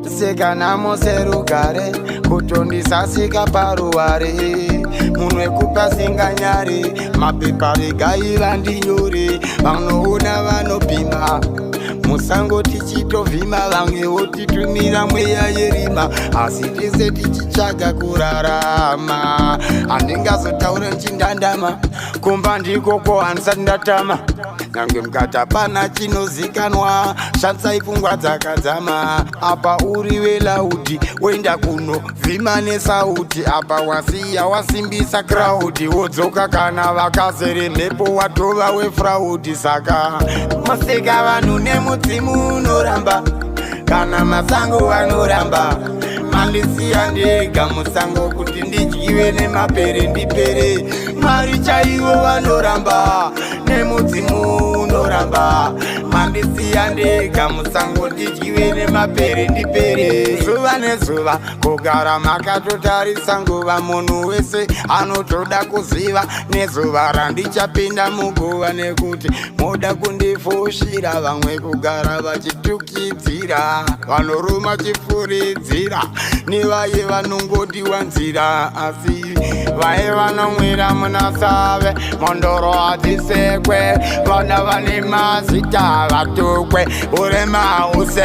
sekana moserugare kutondisasika paruware munhu wekupa singanyare mapepa regaiva ndinyore vanoona vanopima musango tichitovhima vamwewo titumira mweya yerima asi tese tichitsvaga kurarama handingazotaura nchindandama kumba ndikoko handisati ndatama nyange mukata pana chinozikanwa shandisai pfungwa dzakadzama apa uri welaudi woenda kuno vhima nesauti apa wasiya wasimbisa kraudi wodzoka kana vakazere mhepo watova wefraudi saka maseka vanhu nemudzimu unoramba kana masango anoramba mandisiya ndega musango kuti ndidyiwe nemapere ndipere mari chaivo vanoramba nemudzimu unoramba mandisiya ndega musango ndidyiwe nemapere ndipere zuva nezuva kugara makatotarisa nguva munhu wese anotoda kuziva nezuva randichapinda muguva nekuti moda kundifushira vamwe kugara vachitukidzira vanoruma chifuridzira nevaye vanongodiwa nzira asi vaye vanomwira munasave mondoro hadzisekwe vana vane mazita vatukwe urema use